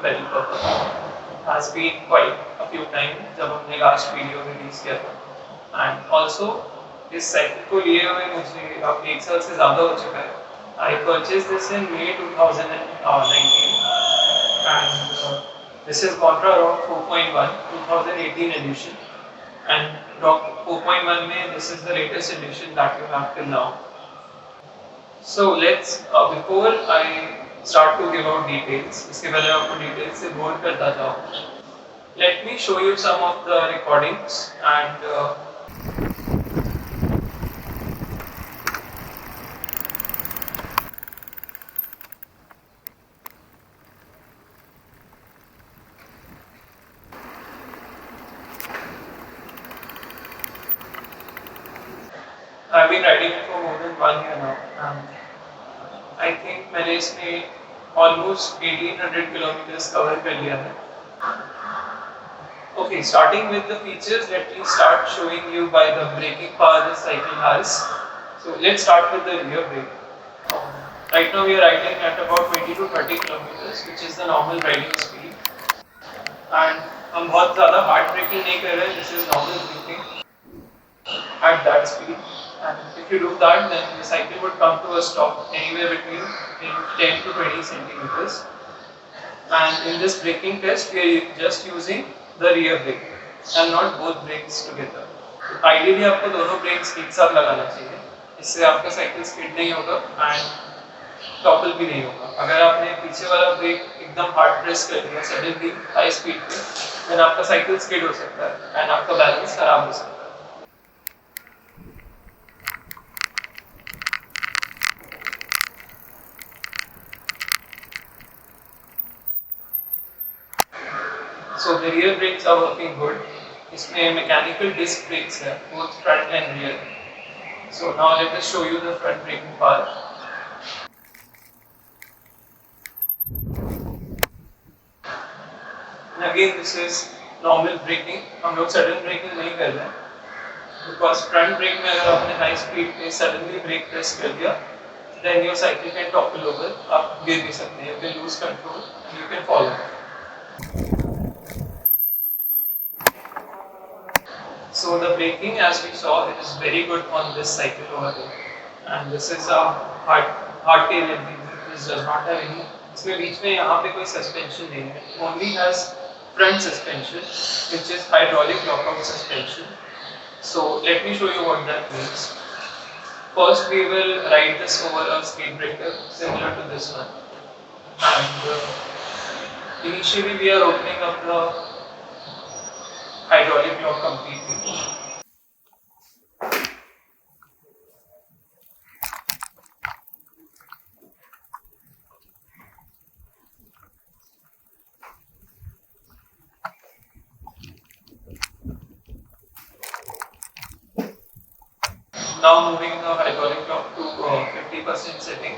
belly purple. Has been quite a few times जब हमने last video release किया था एंड ऑल्सो इस साइकिल को लिए हुए मुझे अब 1 साल से ज़्यादा हो चुका है. I purchased this in May 2019 and this is Contra Rock 4.1 2018 edition and Rock 4.1 में this is the latest edition that you have till now. So let's before I start to give out details, इसके पहले आपको details से bore करता जाऊँ. Let me show you some of the recordings and I've been riding it for more than 1 year now and I think मैंने इसमें almost 1800 kilometers cover कर लिया है. Okay, starting with the features, let me start showing you by the braking power this cycle has. So let's start with the rear brake. Right now we are riding at about 20 to 30 kilometers, which is the normal riding speed. And हम बहुत ज़्यादा hard braking नहीं कर रहे. This is normal braking at that speed. And if you do that, then the cycle would come to a stop anywhere between 10 to 20 centimeters. And in this braking test, we are just using the rear brake and not both brakes together. Ideally, आपको दोनों brakes एक साथ लगाना चाहिए. इससे आपका cycle skid नहीं होगा एंड टॉपल भी नहीं होगा. अगर आपने पीछे वाला ब्रेक एकदम हार्ड प्रेस कर दिया सडनली हाई स्पीड पे, then आपका साइकिल स्किड हो सकता है एंड आपका बैलेंस खराब हो सकता है. So the rear brakes are working good. इसमें mechanical disc brakes है, both front and rear. So now let us show you the front braking power. And again this is normal braking. हम लोग sudden braking नहीं कर रहे हैं. Because front brake में अगर आपने high speed पे suddenly brake press कर दिया, then your cycle can topple over. आप गिर भी सकते हैं. You can lose control. You can fall over. So the braking, as we saw, is very good on this cycle over here, and this is a hardtail engine. This does not have any. इसमें बीच में यहाँ पे कोई suspension नहीं है. Only has front suspension, which is hydraulic lockout suspension. So let me show you what that means. First, we will ride this over a speed breaker similar to this one, and initially we are opening up the hydraulic lock completely. Now moving the hydraulic lock to 50% setting.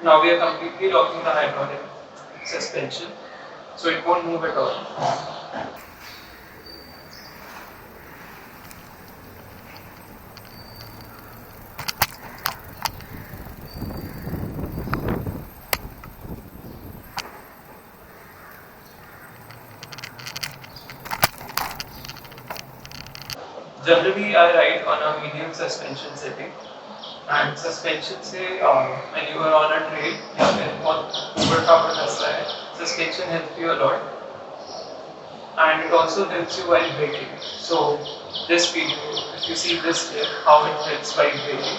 Now we are completely locking the hydraulic suspension, so it won't move at all. Generally, I ride on a medium suspension setting. And suspension से when you are on a trail या फिर बहुत ऊबड़-खाबड़ रास्ता है, suspension helps you a lot, and it also helps you while braking. So this video, if you see this here, how it helps while braking.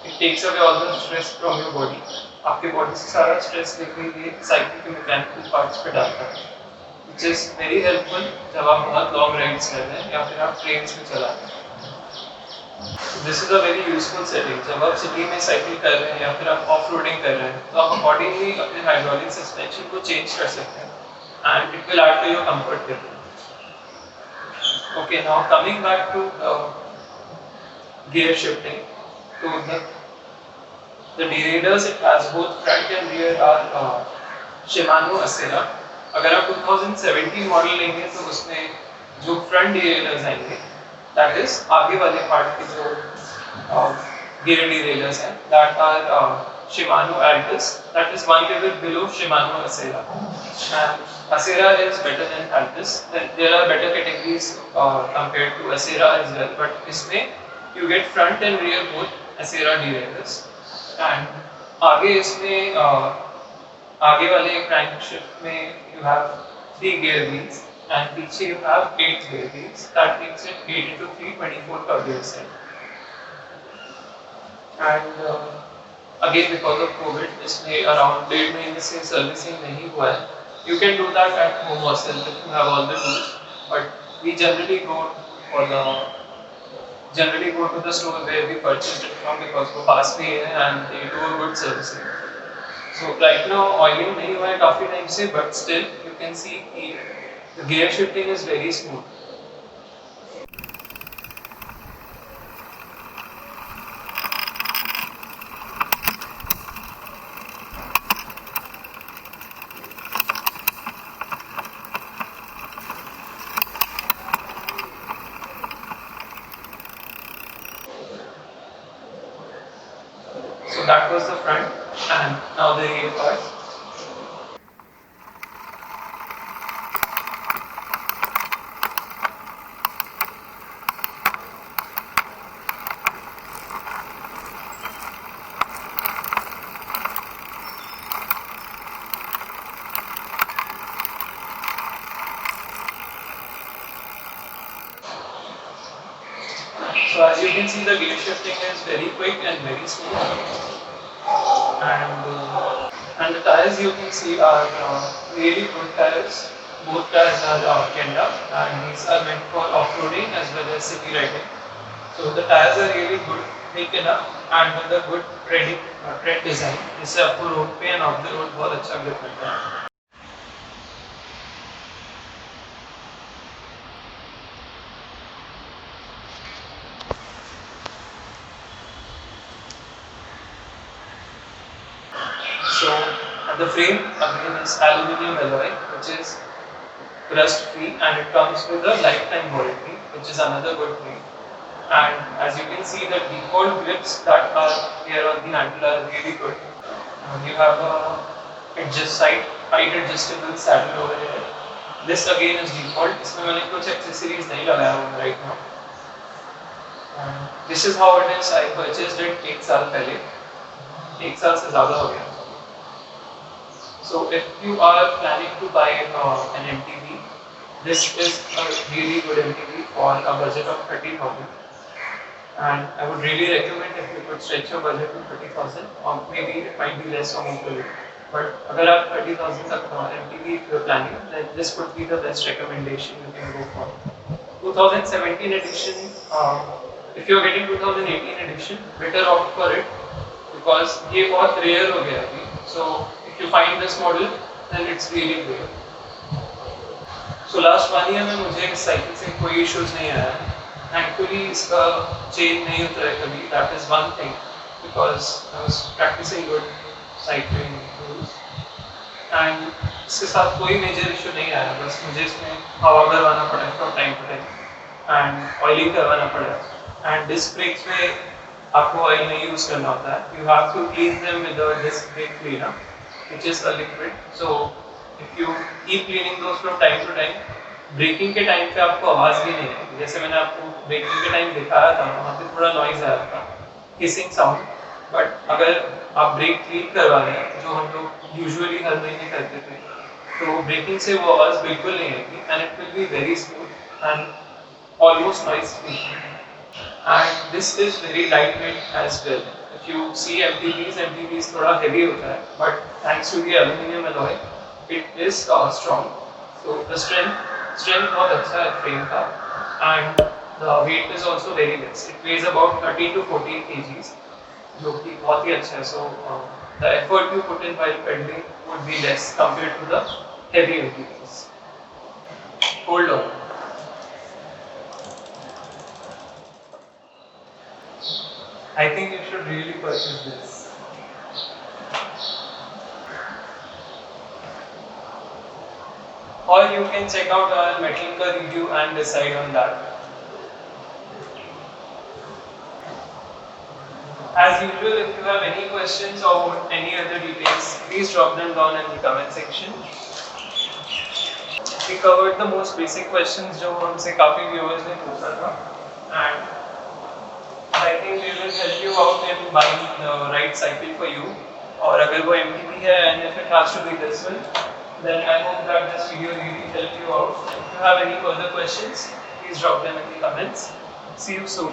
It takes away all the stress from your body. आपके body से सारा stress लेके ये cycle के mechanical parts पे डालता है, which is very helpful जब आप बहुत लॉन्ग राइड्स कर रहे हैं या फिर आप ट्रेन्स में चला रहे हैं. This is a very useful setting. जब आप सिटी में साइकिल कर रहे हैं या फिर आप ऑफ रोडिंग कर रहे हैं तो आप अकॉर्डिंगली अपने हाइड्रोलिक सस्पेंशन को चेंज कर सकते हैं and it will add to your comfort level. Okay, now coming back to gear shifting. So the derailleurs it has both front and rear are Shimano Acera. अगर आप 2017 model लेंगे तो उसमें जो फ्रंट डिरेलर्स आएंगे दैट इज आगे वाले part के जो गियर डिरेलर्स हैं that are Shimano Altus, that is one level below Shimano Acera, and Acera is better than Altus. Then there are better categories compared to Acera as well, but इसमें you get front and rear both Acera derailleurs, and आगे इसमें आगे वाले crankshaft में you have 3 gear wheels and पीछे you have 8 gear wheels. That makes it 8 into 3 24 का gear set. And again because of COVID इसमें around 1.5 महीने से सर्विसिंग नहीं हुआ है. You can do that at home yourself if you have all the tools, but we generally go to the store where we purchased it from because वो पास में है and they do a good servicing. So right now oiling नहीं हुआ है काफी time से, but still you can see the gear shifting is very smooth. So that was the front, and now the rear part. So as you can see, the gear shifting is very quick and very smooth. And the tires you can see are really good tires. Both tires are Kenda, and these are meant for off-roading as well as city riding. So the tires are really good, thick enough, and with a good tread design. इससे आपको road पे end of the road बहुत अच्छा grip मिलता है. So the frame again is aluminium alloy, which is rust free, and it comes with a lifetime warranty, which is another good thing. And as you can see, the default grips that are here on the handle are really good. You have a height adjustable saddle over here. This again is default. इसमें मैंने कुछ accessories नहीं लगाया हुआ right now. This is how it is. I purchased it 1 साल पहले. 1 साल से ज़्यादा हो गया. So if you are planning to buy an MTB, this is a really good MTB for a budget of 30,000. And I would really recommend if you could stretch your budget to 30,000, or maybe it might be less or more for you. But अगर आप 30,000 तक MTB if you are planning, then this would be the best recommendation you can go for. 2017 edition, if you are getting 2018 edition, better opt for it because ये बहुत rare हो गया अभी. So if you find this model, then it's really great. So last 1 year में मुझे इस cycle से कोई issues नहीं आया. Thankfully इसका chain नहीं उतरा है कभी. That is one thing because I was practicing good cycling rules. And इसके साथ कोई major issue नहीं आया. बस मुझे इसमें हवा भरवाना पड़ा from time to time and oiling करवाना पड़ा. And disc brakes में आपको oil नहीं use करना होता है. You have to clean them with a disc brake cleaner, which is a liquid. So if you keep cleaning those from time to time, braking के time पे आपको आवाज़ भी नहीं आएगी. जैसे मैंने आपको ब्रेकिंग के टाइम दिखाया था, वहाँ पे थोड़ा नॉइज़ आया था, हिसिंग साउंड. बट अगर आप ब्रेक क्लीन करवा रहे हैं, जो हम लोग यूजुअली हर महीने करते थे, तो ब्रेकिंग से वो आवाज़ बिल्कुल नहीं आएगी and it will be very smooth and almost noise free. And this is very lightweight as well. If you see MTBs थोड़ा heavy होता है, but thanks to the aluminium alloy, it is strong. So the strength बहुत अच्छा है frame का, and The weight is also very less. It weighs about 13 to 14 kgs, जो कि बहुत ही अच्छा है. So the effort you put in while pedaling would be less compared to the heavy MTBs. Hold on. I think you should really purchase this. Or you can check out our Metallica review and decide on that. As usual, if you have any questions or any other details, please drop them down in the comment section. We covered the most basic questions जो हमसे काफी viewers ने पूछा था, and I think we will help you out in buying the right cycle for you. और अगर वो MTB है and if it has to be this one, then I hope that this video really helped you out. If you have any further questions, please drop them in the comments. See you soon.